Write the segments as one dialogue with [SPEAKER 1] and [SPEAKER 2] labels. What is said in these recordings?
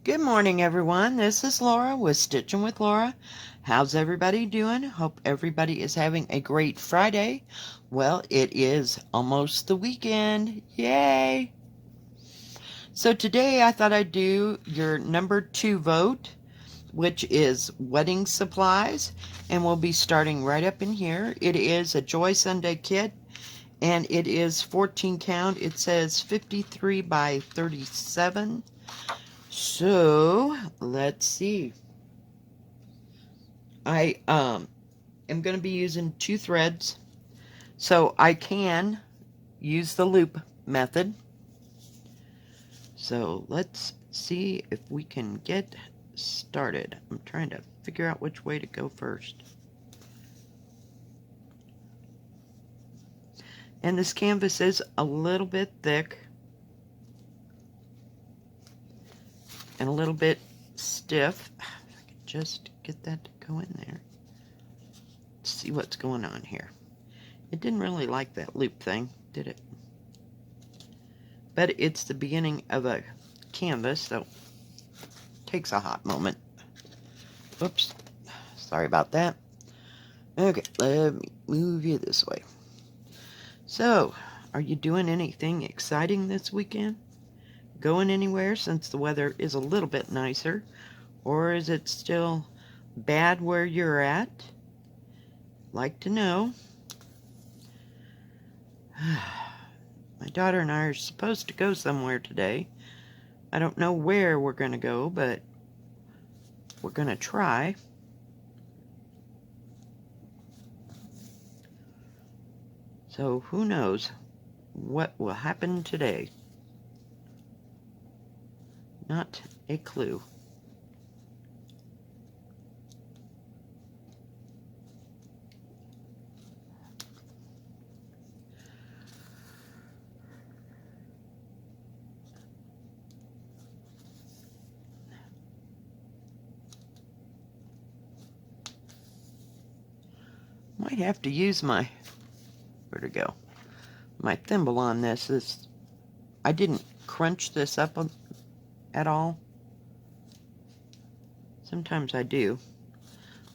[SPEAKER 1] Good morning, everyone. This is Laura with Stitchin with Laura. How's everybody doing? Hope everybody is having a great Friday. Well, it is almost the weekend. Yay! So today I thought I'd do your number 2 vote, which is wedding supplies, and we'll be starting right up in here. It is a Joy Sunday kit, and it is 14 count. It says 53 by 37. So let's see. I am going to be using 2 threads, so I can use the loop method. So let's see if we can get started. I'm trying to figure out which way to go first. And this canvas is a little bit thick and a little bit stiff. If I could just get that to go in there. Let's see what's going on here. It didn't really like that loop thing, did it? But it's the beginning of a canvas, so it takes a hot moment. Whoops, sorry about that. Okay, let me move you this way. So, are you doing anything exciting this weekend? Going anywhere since the weather is a little bit nicer? Or is it still bad where you're at? Like to know. My daughter and I are supposed to go somewhere today. I don't know where we're going to go, but we're going to try. So who knows what will happen today? Not a clue. Might have to use my, where'd it go? My thimble on this. I didn't crunch this up at all. Sometimes I do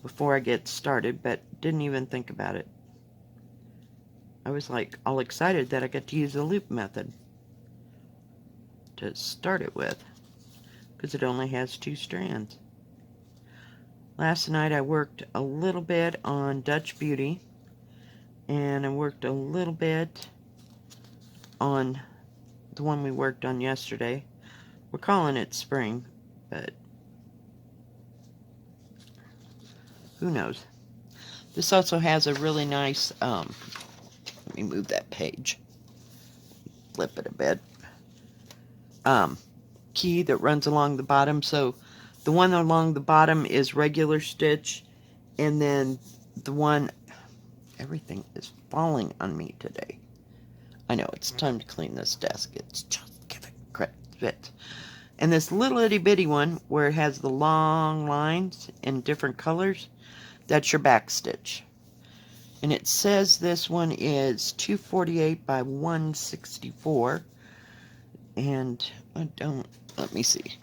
[SPEAKER 1] before I get started, but didn't even think about it. I was like all excited that I got to use the loop method to start it with, because it only has 2 strands. Last night I worked a little bit on Dutch Beauty, and I worked a little bit on the one we worked on yesterday. We're calling it spring, but who knows. This also has a really nice, let me move that page, flip it a bit, key that runs along the bottom. So the one along the bottom is regular stitch, and then the one, everything is falling on me today. I know, it's time to clean this desk. It's just give it credit. And this little itty bitty one where it has the long lines in different colors, that's your back stitch. And it says this one is 248 by 164. And I don't, let me see.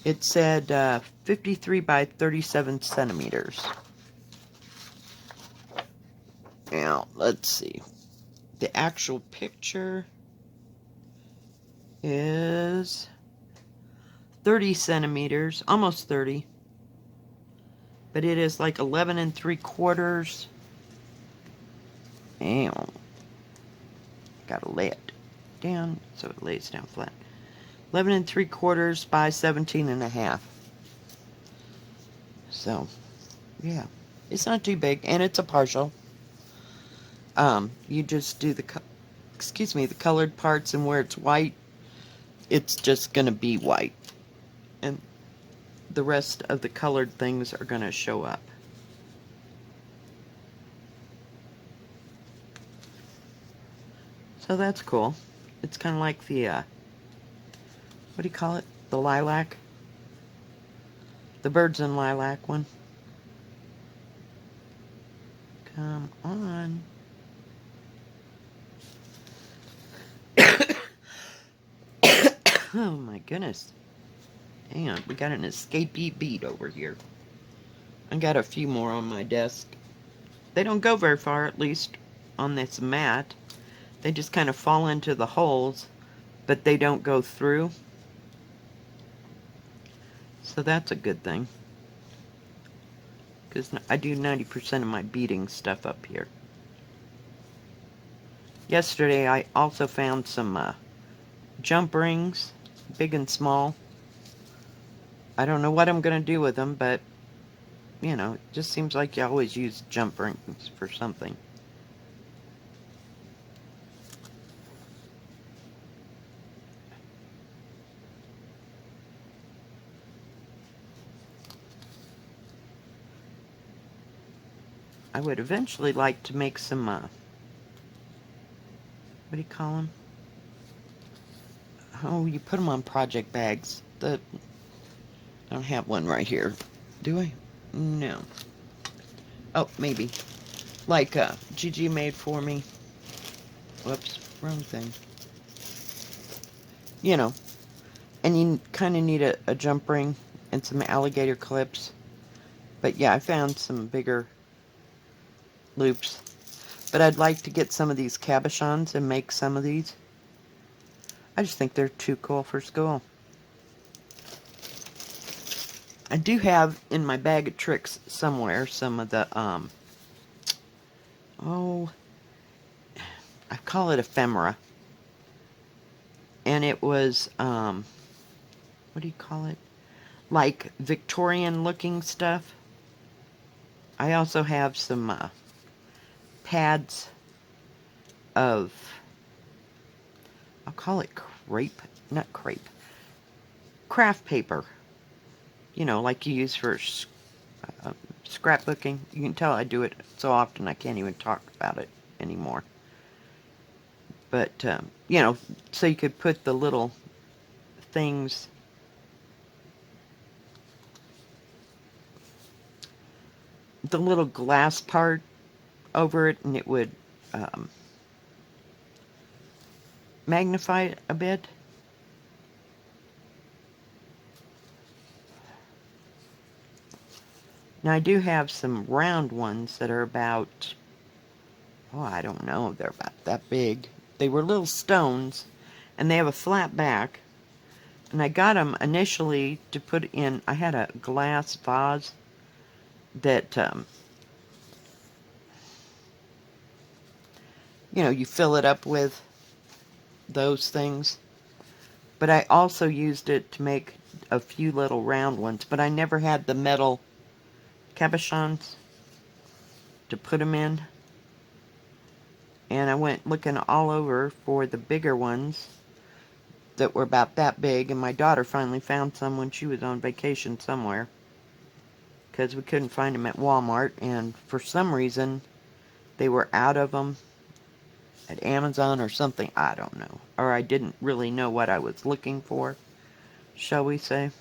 [SPEAKER 1] It said 53 by 37 centimeters. Now, let's see. The actual picture is 30 centimeters, almost 30. But it is like 11 3/4. Damn. Gotta lay it down so it lays down flat. 11 3/4 by 17.5. So, yeah, it's not too big, and it's a partial. You just do the colored parts, and where it's white, it's just gonna be white, and the rest of the colored things are gonna show up. So that's cool. It's kind of like the, what do you call it? The lilac? The birds in lilac one. Come on. Oh my goodness. Hang on, we got an escapee bead over here. I got a few more on my desk. They don't go very far, at least on this mat. They just kind of fall into the holes, but they don't go through. So that's a good thing, because I do 90% of my beading stuff up here. Yesterday I also found some jump rings, big and small. I don't know what I'm going to do with them, but, you know, it just seems like you always use jump rings for something. I would eventually like to make some, what do you call them? Oh, you put them on project bags. I don't have one right here. Do I? No. Oh, maybe. Like Gigi made for me. Whoops, wrong thing. You know, and you kind of need a jump ring and some alligator clips. But yeah, I found some bigger loops. But I'd like to get some of these cabochons and make some of these. I just think they're too cool for school. I do have in my bag of tricks somewhere some of the, oh, I call it ephemera. And it was, what do you call it? Like Victorian looking stuff. I also have some pads of, I'll call it crepe, not crepe, craft paper. You know, like you use for scrapbooking. You can tell I do it so often I can't even talk about it anymore. But, you know, so you could put the little things, the little glass part over it, and it would magnify it a bit. Now I do have some round ones that are about, oh, I don't know, they're about that big. They were little stones, and they have a flat back. And I got them initially to put in, I had a glass vase that, you know, you fill it up with those things. But I also used it to make a few little round ones, but I never had the metal cabochons to put them in. And I went looking all over for the bigger ones that were about that big, and my daughter finally found some when she was on vacation somewhere, because we couldn't find them at Walmart, and for some reason they were out of them at Amazon or something. I don't know, or I didn't really know what I was looking for, shall we say.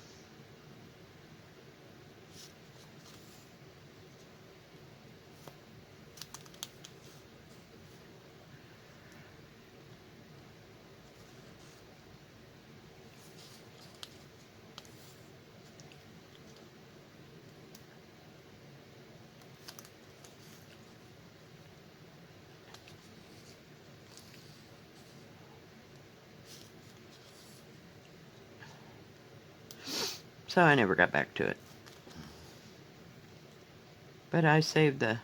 [SPEAKER 1] So I never got back to it. But I saved the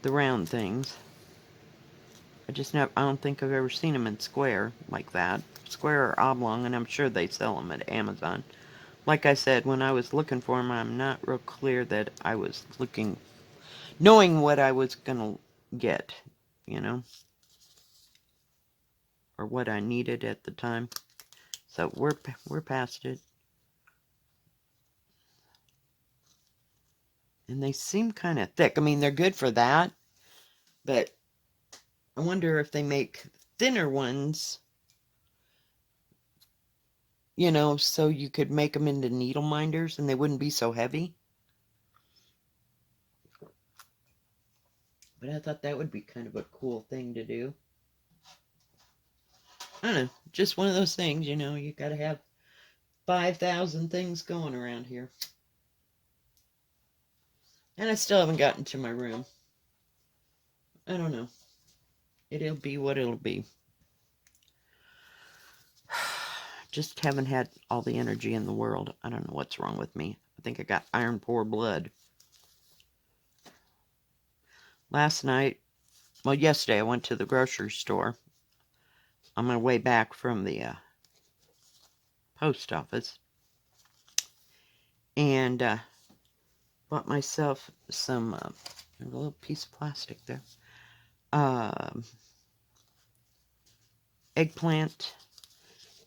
[SPEAKER 1] round things. I don't think I've ever seen them in square like that. Square or oblong, and I'm sure they sell them at Amazon. Like I said, when I was looking for them, I'm not real clear that I was looking, knowing what I was gonna get, you know, or what I needed at the time. So we're past it. And they seem kind of thick. I mean, they're good for that, but I wonder if they make thinner ones, you know, so you could make them into needle minders and they wouldn't be so heavy. But I thought that would be kind of a cool thing to do. I don't know, just one of those things, you know, you gotta have 5,000 things going around here. And I still haven't gotten to my room. I don't know. It'll be what it'll be. Just haven't had all the energy in the world. I don't know what's wrong with me. I think I got iron poor blood. Last night, well, yesterday I went to the grocery store on my way back from the post office. And bought myself some, a little piece of plastic there, eggplant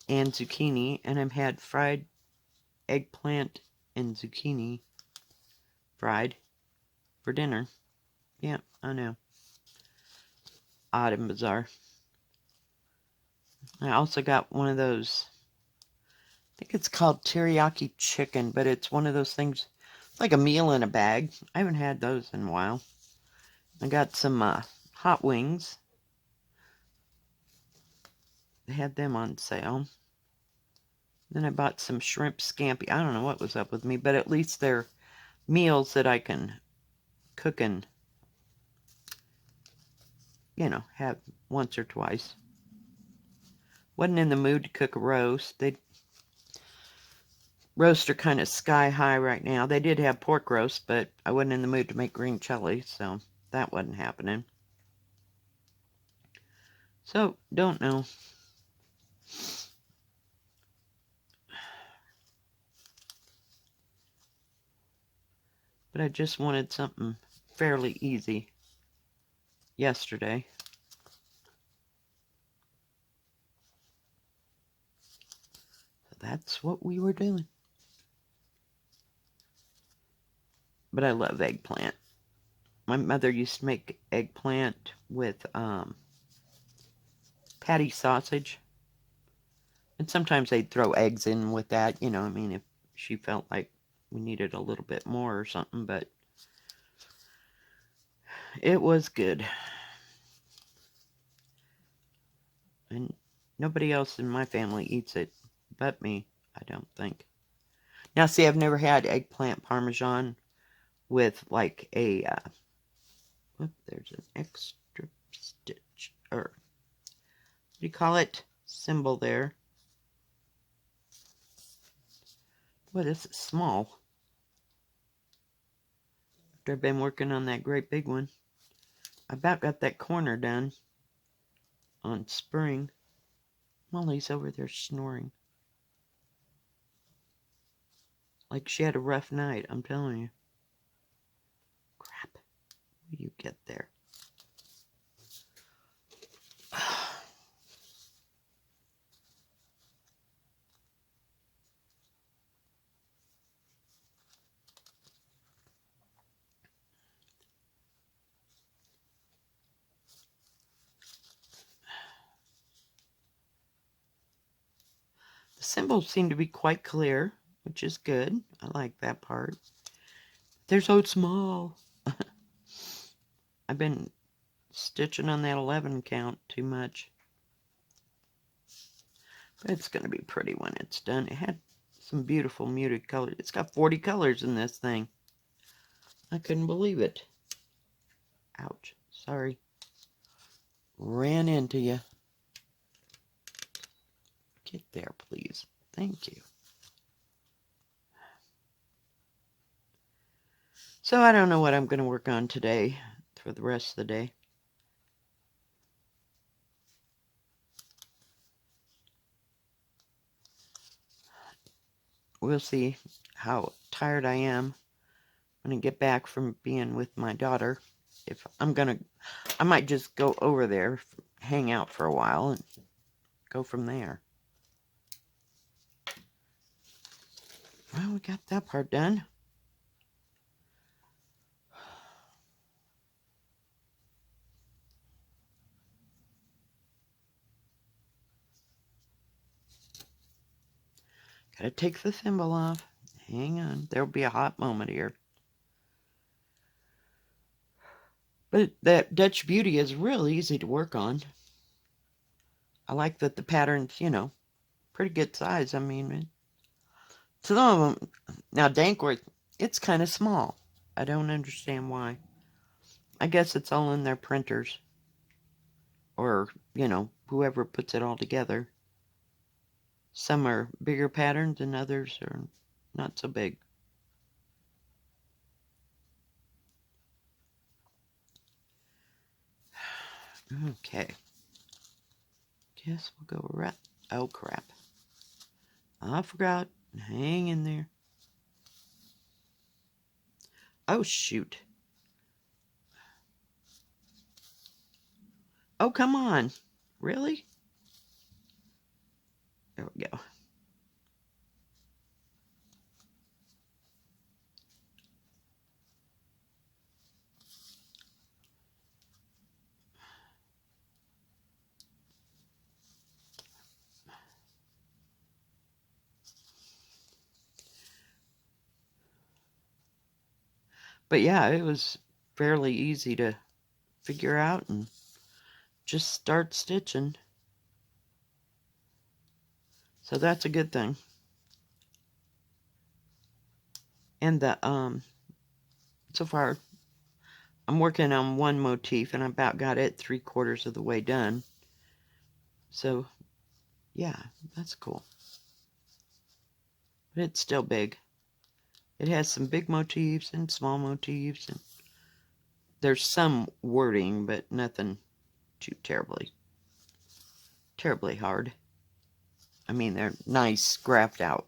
[SPEAKER 1] and zucchini, and I've had fried eggplant and zucchini fried for dinner. Yeah, I know. Odd and bizarre. I also got one of those, I think it's called teriyaki chicken, but it's one of those things, it's like a meal in a bag. I haven't had those in a while. I got some hot wings. They had them on sale. Then I bought some shrimp scampi. I don't know what was up with me, but at least they're meals that I can cook and, you know, have once or twice. Wasn't in the mood to cook a roast. Roasts are kind of sky high right now. They did have pork roast, but I wasn't in the mood to make green chili, so that wasn't happening. So, don't know. But I just wanted something fairly easy yesterday. So that's what we were doing. But I love eggplant. My mother used to make eggplant with patty sausage. And sometimes they'd throw eggs in with that, you know, I mean, if she felt like we needed a little bit more or something, but it was good. And nobody else in my family eats it but me, I don't think. Now, see, I've never had eggplant parmesan with like a, there's an extra stitch, or what do you call it? Symbol there. Boy, this is small. After I've been working on that great big one. I about got that corner done on spring. Molly's over there snoring. Like she had a rough night, I'm telling you. Crap. What do you get there? The symbols seem to be quite clear, which is good. I like that part. They're so small. I've been stitching on that 11 count too much. But it's going to be pretty when it's done. It had some beautiful muted colors. It's got 40 colors in this thing. I couldn't believe it. Ouch. Sorry. Ran into you. Get there, please. Thank you. So I don't know what I'm going to work on today for the rest of the day. We'll see how tired I am when I get back from being with my daughter. If I'm going to, I might just go over there, hang out for a while, and go from there. Well, we got that part done. Gotta take the thimble off. Hang on. There'll be a hot moment here. But that Dutch Beauty is real easy to work on. I like that the pattern's, you know, pretty good size. I mean, Some of them, now Dankworth, it's kind of small. I don't understand why. I guess it's all in their printers. Or, whoever puts it all together. Some are bigger patterns and others are not so big. Okay. Guess we'll go right. Oh, crap. I forgot. Hang in there. Oh, shoot. Oh, come on. Really? There we go. But yeah, it was fairly easy to figure out and just start stitching. So that's a good thing. And so far I'm working on one motif and I about got it 3/4 of the way done. So yeah, that's cool. But it's still big. It has some big motifs and small motifs, and there's some wording, but nothing too terribly hard. I mean, they're nice graphed out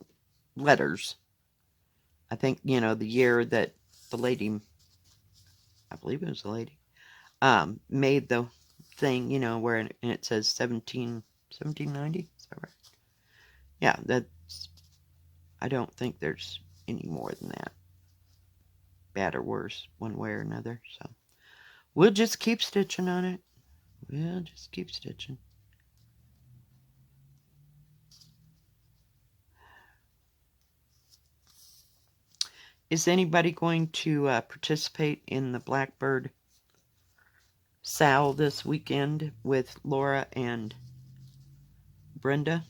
[SPEAKER 1] letters. I think, the year that the lady, I believe it was the lady, made the thing, where it says 1790. Is that right? Yeah, that's, I don't think there's any more than that. Bad or worse, one way or another. So we'll just keep stitching on it. We'll just keep stitching. Is anybody going to participate in the Blackbird Sal this weekend with Lora and Brenda?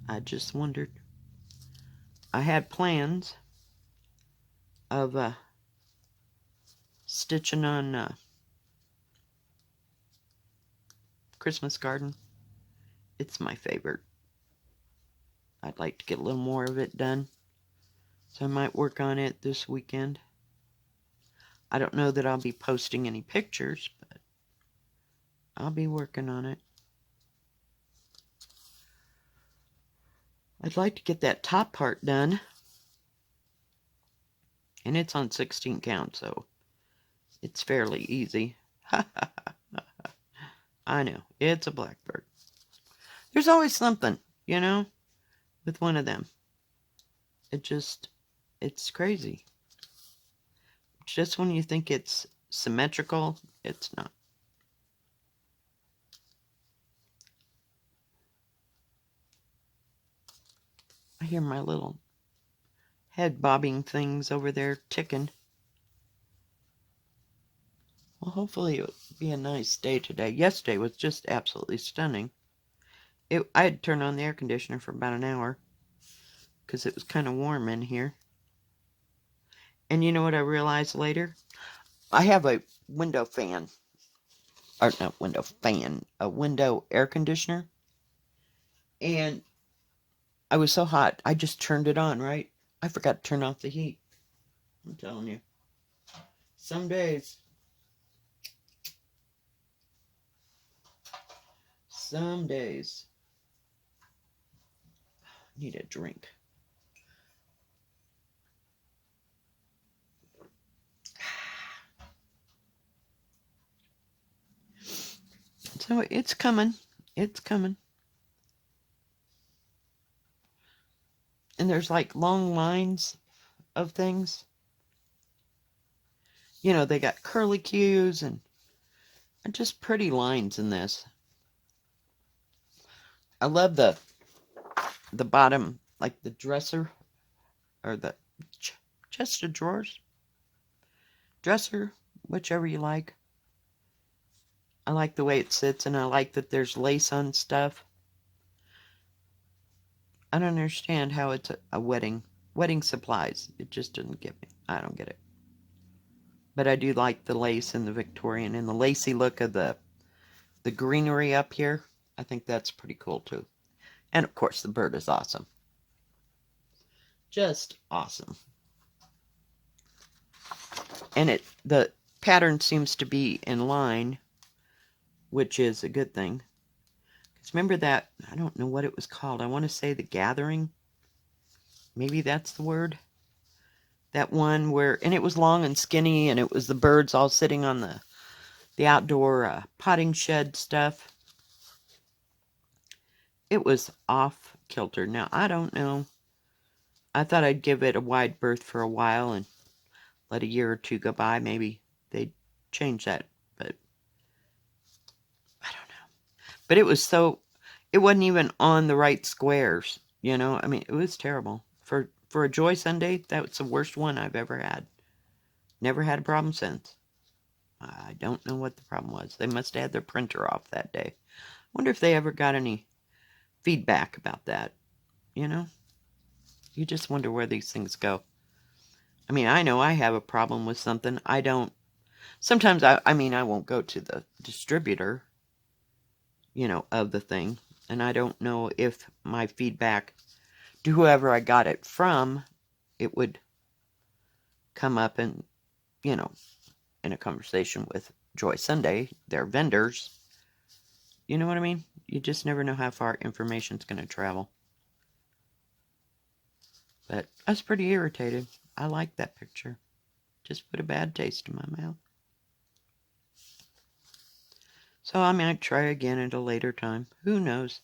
[SPEAKER 1] I just wondered. I had plans of stitching on Christmas Garden. It's my favorite. I'd like to get a little more of it done. So I might work on it this weekend. I don't know that I'll be posting any pictures, but I'll be working on it. I'd like to get that top part done. And it's on 16 count, so it's fairly easy. I know, it's a Blackbird. There's always something, with one of them. It's crazy. Just when you think it's symmetrical, it's not. I hear my little head bobbing things over there ticking. Well, hopefully it'll be a nice day today. Yesterday was just absolutely stunning. I had turned on the air conditioner for about an hour because it was kind of warm in here. And you know what I realized later? I have a window fan. Or not window fan. A window air conditioner. And I was so hot, I just turned it on, right? I forgot to turn off the heat. I'm telling you. Some days. Some days. I need a drink. So it's coming. It's coming. And there's like long lines of things. They got curly cues and just pretty lines in this. I love the bottom, like the dresser, or the chest of drawers. Dresser, whichever you like. I like the way it sits, and I like that there's lace on stuff. I don't understand how it's a wedding supplies. It just doesn't get me. I don't get it. But I do like the lace and the Victorian and the lacy look of the greenery up here. I think that's pretty cool too. And of course the bird is awesome. Just awesome. And the pattern seems to be in line, which is a good thing. Because remember that, I don't know what it was called. I want to say The Gathering. Maybe that's the word. That one where, and it was long and skinny, and it was the birds all sitting on the outdoor potting shed stuff. It was off kilter. Now, I don't know. I thought I'd give it a wide berth for a while and let a year or two go by. Maybe they'd change that, but I don't know. But it was so, it wasn't even on the right squares, you know? I mean, it was terrible. For a Joy Sunday, that was the worst one I've ever had. Never had a problem since. I don't know what the problem was. They must have had their printer off that day. Wonder if they ever got any feedback about that, you know? You just wonder where these things go. I mean, I know I have a problem with something. I don't, sometimes I mean, I won't go to the distributor, you know, of the thing. And I don't know if my feedback to whoever I got it from, it would come up and, you know, in a conversation with Joy Sunday, their vendors. You know what I mean? You just never know how far information's going to travel. But I was pretty irritated. I liked that picture. Just put a bad taste in my mouth. So I might try again at a later time. Who knows?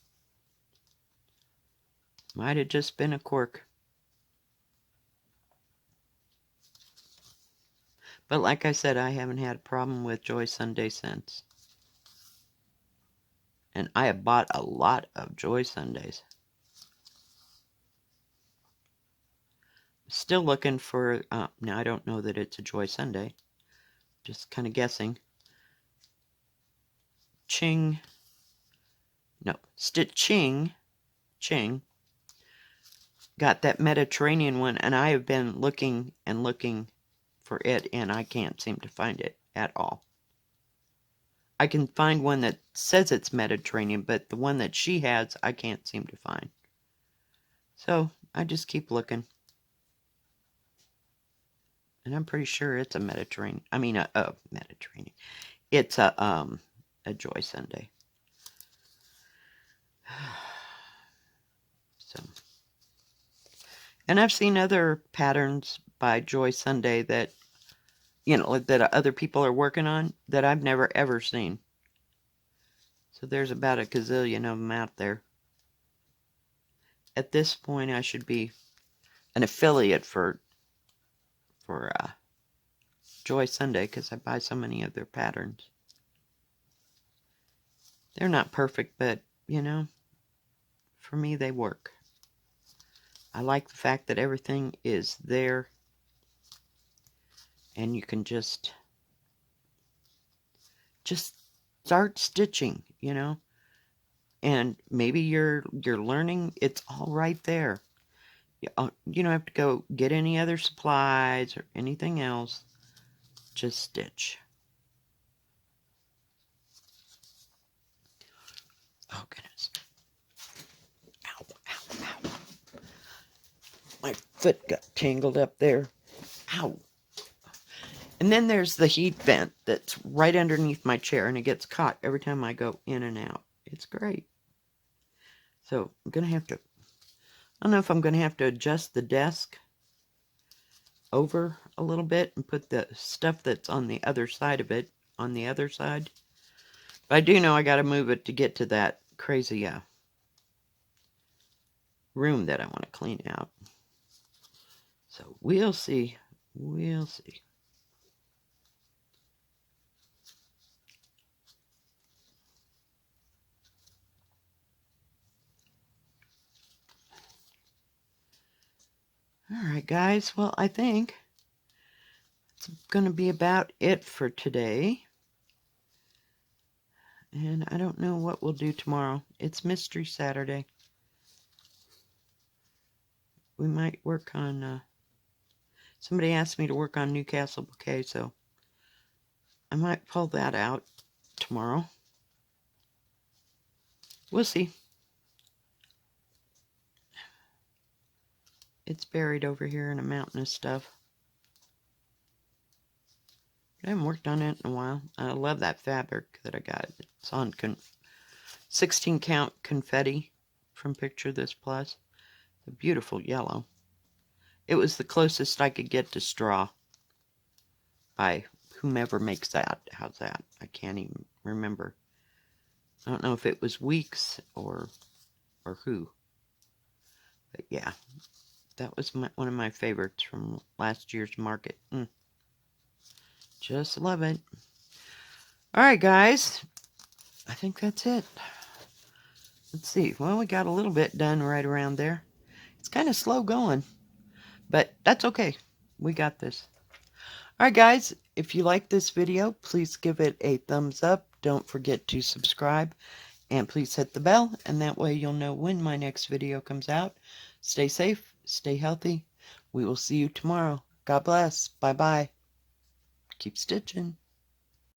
[SPEAKER 1] Might have just been a quirk. But like I said, I haven't had a problem with Joy Sunday since. And I have bought a lot of Joy Sundays. Still looking for, now I don't know that it's a Joy Sunday. Just kind of guessing. Stitchin. Got that Mediterranean one, and I have been looking and looking for it, and I can't seem to find it at all. I can find one that says it's Mediterranean, but the one that she has, I can't seem to find. So I just keep looking. And I'm pretty sure it's a Mediterranean. I mean, Mediterranean. It's a Joy Sunday. So, and I've seen other patterns by Joy Sunday that, you know, that other people are working on that I've never ever seen. So there's about a gazillion of them out there. At this point, I should be an affiliate for Joy Sunday because I buy so many of their patterns. They're not perfect, but, you know, for me, they work. I like the fact that everything is there and you can just start stitching, you know, and maybe you're learning, it's all right there. You don't have to go get any other supplies or anything else. Just stitch. Oh, goodness. Ow, ow, ow. My foot got tangled up there. Ow. And then there's the heat vent that's right underneath my chair, and it gets caught every time I go in and out. It's great. So I'm going to have to, I don't know if I'm going to have to adjust the desk over a little bit and put the stuff that's on the other side of it on the other side. But I do know I got to move it to get to that crazy room that I want to clean out. So we'll see. We'll see. Alright, guys. Well, I think it's going to be about it for today. And I don't know what we'll do tomorrow. It's Mystery Saturday. we might work on, somebody asked me to work on Newcastle bouquet, so I might pull that out tomorrow. We'll see. It's buried over here in a mountain of stuff. I haven't worked on it in a while. I love that fabric that I got. It's on 16 count confetti from Picture This Plus. A beautiful yellow. It was the closest I could get to straw by whomever makes that. How's that? I can't even remember. I don't know if it was Weeks or who. But yeah, that was one of my favorites from last year's market. Just love it. Alright, guys. I think that's it. Let's see. Well, we got a little bit done right around there. It's kind of slow going, but that's okay. We got this. Alright, guys. If you like this video, please give it a thumbs up. Don't forget to subscribe. And please hit the bell, and that way you'll know when my next video comes out. Stay safe. Stay healthy. We will see you tomorrow. God bless. Bye-bye. Keep stitching.